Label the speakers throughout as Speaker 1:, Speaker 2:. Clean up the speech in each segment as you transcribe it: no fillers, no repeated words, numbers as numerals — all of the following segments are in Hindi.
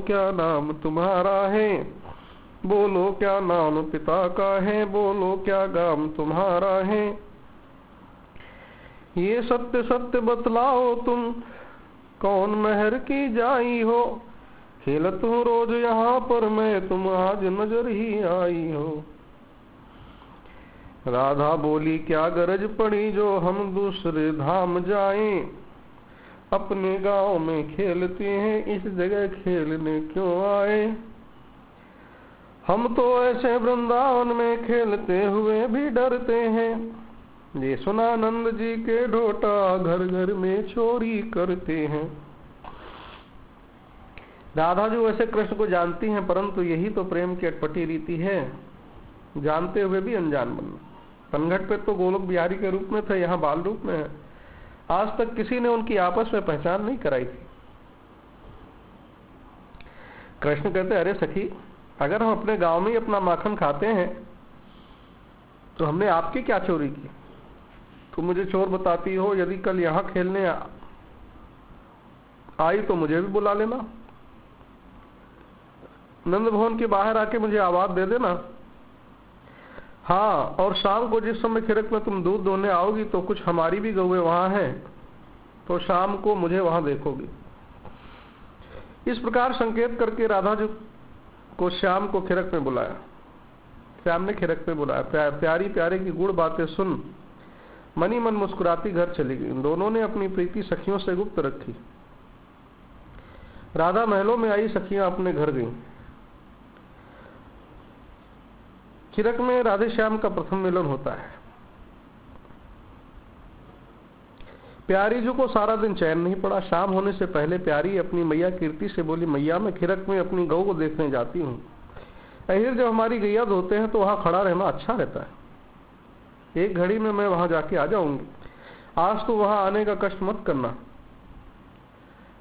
Speaker 1: क्या नाम तुम्हारा है, बोलो क्या नाम पिता का है, बोलो क्या गाम तुम्हारा है। ये सत्य सत्य बतलाओ तुम, कौन महर की जाई हो, खेलत हूँ रोज यहाँ पर मैं, तुम आज नजर ही आई हो। राधा बोली क्या गरज पड़ी जो हम दूसरे धाम जाएं, अपने गांव में खेलते हैं इस जगह खेलने क्यों आए। हम तो ऐसे वृंदावन में खेलते हुए भी डरते हैं, ये सुना नंद जी के ढोटा घर घर में चोरी करते हैं। राधा जी वैसे कृष्ण को जानती हैं, परंतु यही तो प्रेम की अटपटी रीति है, जानते हुए भी अनजान बनना। पनघट पे तो गोलोक बिहारी के रूप में थे, यहाँ बाल रूप में है। आज तक किसी ने उनकी आपस में पहचान नहीं कराई थी। कृष्ण कहते अरे सखी, अगर हम अपने गांव में ही अपना माखन खाते हैं तो हमने आपकी क्या चोरी की, तुम मुझे चोर बताती हो। यदि कल यहाँ खेलने आई तो मुझे भी बुला लेना, नंद भवन के बाहर आके मुझे आवाज दे देना। हाँ, और शाम को जिस समय खिरक में तुम दूध दोने आओगी तो कुछ हमारी भी गौएं वहां हैं, तो शाम को मुझे वहां देखोगी। इस प्रकार संकेत करके राधा जी को श्याम को खिरक में बुलाया। श्याम ने खिरक में बुलाया। प्यारी प्यारे की गुड़ बातें सुन मनी मन मुस्कुराती घर चली गई। दोनों ने अपनी प्रीति सखियों से गुप्त रखी। राधा महलों में आई, सखियां अपने घर गईं। खिरक में राधे श्याम का प्रथम मिलन होता है। प्यारी जी को सारा दिन चैन नहीं पड़ा। शाम होने से पहले प्यारी अपनी मैया कीर्ति से बोली, मैया मैं खिरक में अपनी गौ को देखने जाती हूँ। अहिर जब हमारी गैया धोते हैं तो वहां खड़ा रहना अच्छा रहता है, एक घड़ी में मैं वहां जाके आ जाऊंगी, आज तो वहां आने का कष्ट मत करना।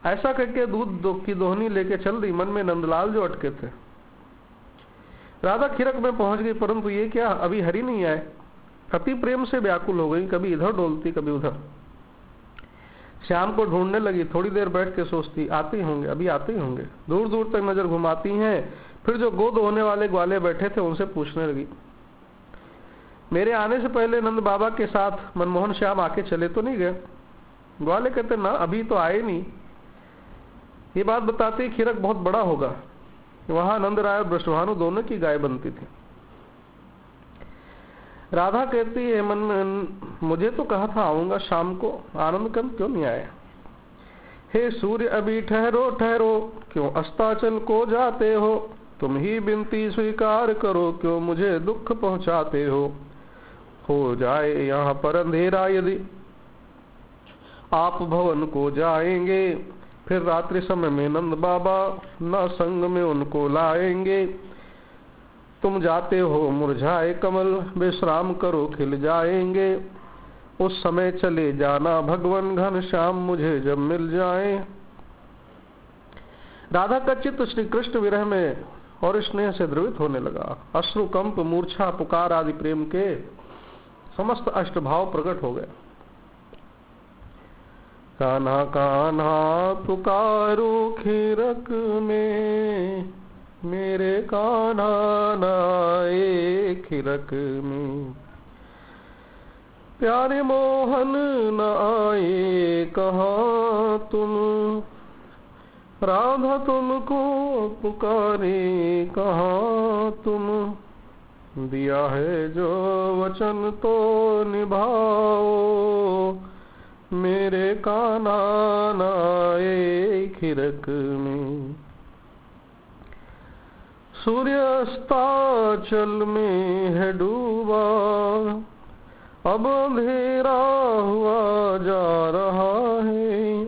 Speaker 1: ऐसा करके दूध की दोहनी लेके चल दी। मन में नंदलाल जो अटके थे। राधा खिरक में पहुंच गई, परंतु ये क्या, अभी हरि नहीं आए। अति प्रेम से व्याकुल हो गई, कभी इधर डोलती कभी उधर। श्याम को ढूंढने लगी। थोड़ी देर बैठ के सोचती, आते होंगे, अभी आते ही होंगे। दूर दूर तक नजर घुमाती हैं, फिर जो गोद होने वाले ग्वाले बैठे थे उनसे पूछने लगी, मेरे आने से पहले नंद बाबा के साथ मनमोहन श्याम आके चले तो नहीं गए? ग्वाले कहते ना, अभी तो आए नहीं। ये बात बताती खिरक बहुत बड़ा होगा, वहां नंद राय और वृषभानु दोनों की गाय बनती थी। राधा कहती है मन में, मुझे तो कहा था आऊंगा शाम को, आनंद कंद क्यों नहीं आए? हे सूर्य अभी ठहरो ठहरो, क्यों अस्ताचल को जाते हो? तुम ही विनती स्वीकार करो, क्यों मुझे दुख पहुंचाते हो जाए यहाँ पर अंधेरा यदि आप भवन को जाएंगे, फिर रात्रि समय में नंद बाबा न संग में उनको लाएंगे। तुम जाते हो मुरझाए कमल, विश्राम करो खिल जाएंगे। उस समय चले जाना भगवन घनश्याम, मुझे जब मिल जाए। राधा का चित्त श्री कृष्ण विरह में और स्नेह से द्रवित होने लगा। अश्रु कंप मूर्छा पुकार आदि प्रेम के समस्त अष्टभाव प्रकट हो गए। कान्हा कान्हा पुकारो खिरक में, मेरे कान्हा नाए खिरक में। प्यारे मोहन न आए कहाँ तुम, राधा तुमको पुकारे कहाँ तुम। दिया है जो वचन तो निभाओ, मेरे कान्हा नाए खिरक में। सूर्य अस्ताचल में है डूबा, अब अंधेरा हुआ जा रहा है।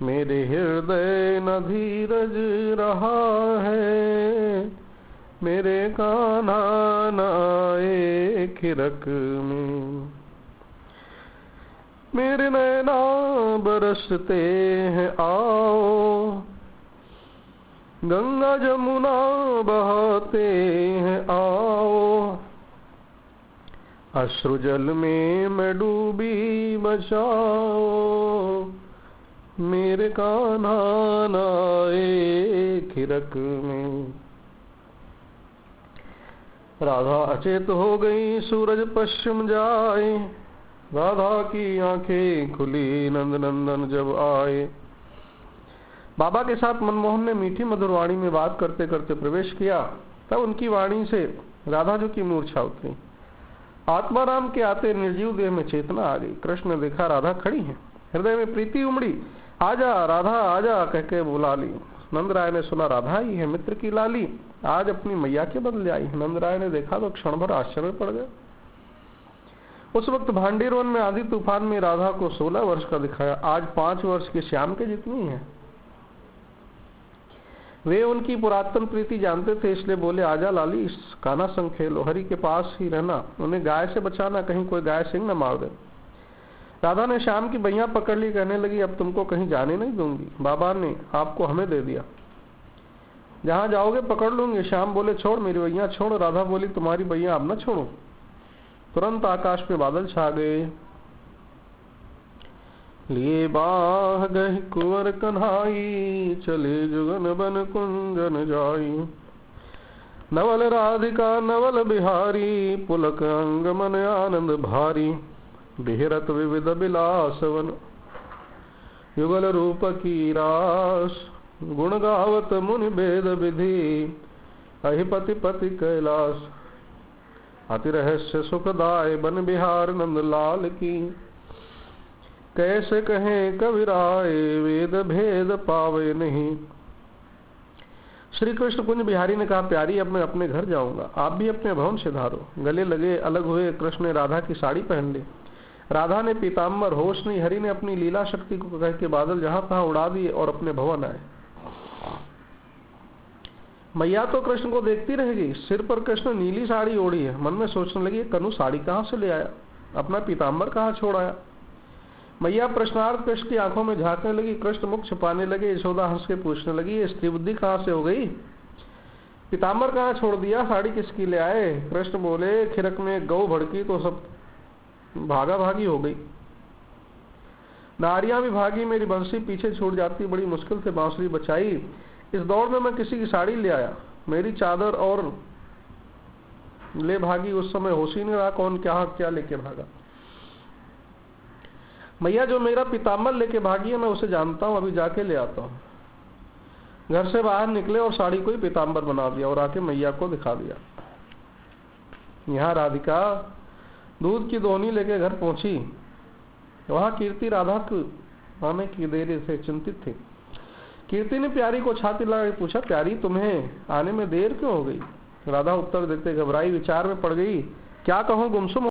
Speaker 1: मेरे हृदय न धीरज रहा है, मेरे कान्हा नाए खिरक में। मेरे नैना बरसते हैं आओ, गंगा जमुना बहाते हैं आओ। अश्रु जल में मैं डूबी बचाओ, मेरे कान्हा नाए खिरक में। राधा अचेत हो गई सूरज पश्चिम जाए, राधा की आंखें खुली नंद नंदन जब आए। बाबा के साथ मनमोहन ने मीठी मधुर वाणी में बात करते करते प्रवेश किया। तब उनकी वाणी से राधा जी की मूर्छा उतरी। आत्माराम के आते निर्जीव देह में चेतना आ गई। कृष्ण ने देखा राधा खड़ी है, हृदय में प्रीति उमड़ी। आजा राधा आजा कह के बुला ली। नंद राय ने सुना राधा ही है, मित्र की लाली, आज अपनी मैया के बदले आई। नंद राय ने देखा तो क्षण भर आश्चर्य पड़ गया। उस वक्त भांडीर वन में आंधी तूफान में राधा को 16 वर्ष का दिखाया, आज 5 वर्ष के श्याम के जितनी है। वे उनकी पुरातन प्रीति जानते थे, इसलिए बोले आजा लाली, इस कान्हा संग खेलो, हरि के पास ही रहना, उन्हें गाय से बचाना, कहीं कोई गाय सिंह न मार दे। राधा ने श्याम की बैया पकड़ ली, कहने लगी अब तुमको कहीं जाने नहीं दूंगी, बाबा ने आपको हमें दे दिया, जहां जाओगे पकड़ लूंगी। श्याम बोले छोड़ मेरी बैया छोड़। राधा बोली तुम्हारी बैया अब न छोड़ो। तुरंत आकाश में बादल छा गए। लिए बाह गह कुंवर कन्हाई, चले जुगन बन कुंजन जाई। नवल राधिका नवल बिहारी, पुलक अंग मन आनंद भारी। बिहरत विविध बिलासवन, युगल रूप की रास। गुण गावत मुनि भेद विधि, अहिपति पति कैलाश। अति रहस्य सुखदाय बन बिहार नंद लाल की। कैसे कहें कविराय, वेद भेद पावे नहीं। श्री कृष्ण कुंज बिहारी ने कहा प्यारी अब मैं अपने घर जाऊंगा, आप भी अपने भवन से धारो। गले लगे अलग हुए। कृष्ण ने राधा की साड़ी पहन ली, राधा ने पीताम्बर। होश नहीं, हरि ने अपनी लीला शक्ति को कह के बादल जहां तहां उड़ा दिए और अपने भवन आए। मैया तो कृष्ण को देखती रह गई। सिर पर कृष्ण नीली साड़ी ओढ़ी है। मन में सोचने लगी कनु साड़ी कहां से ले आया, अपना पीताम्बर कहां छोड़ आया। मैया प्रश्नार्थ कृष्ण की आंखों में झांकने लगी। कृष्ण मुख छुपाने लगे। यशोदा हंस के पूछने लगी ये स्त्री बुद्धि कहां से हो गई, पीताम्बर कहां छोड़ दिया, साड़ी किसकी ले आए। कृष्ण बोले खिरक में गौ भड़की तो सब भागा भागी हो गई। नारियां भी भागी, मेरी बंसी पीछे छूट जाती, बड़ी मुश्किल से बांसुरी बचाई। इस दौड़ में मैं किसी की साड़ी ले आया, मेरी चादर और ले भागी। उस समय होश ही नहीं रहा कौन क्या लेके भागा। मैया जो मेरा पीताम्बर लेके भागी है मैं उसे जानता हूं, अभी जाके ले आता हूं। घर से बाहर निकले और साड़ी को ही पीताम्बर बना दिया और आके मैया को दिखा दिया। यहाँ राधिका दूध की दोहनी लेके घर पहुंची। वहां कीर्ति राधा को आने की देरी से चिंतित थी। कीर्ति ने प्यारी को छाती लगा के पूछा प्यारी तुम्हें आने में देर क्यों हो गई। राधा उत्तर देते घबराई विचार में पड़ गई, क्या कहूं गुमसुम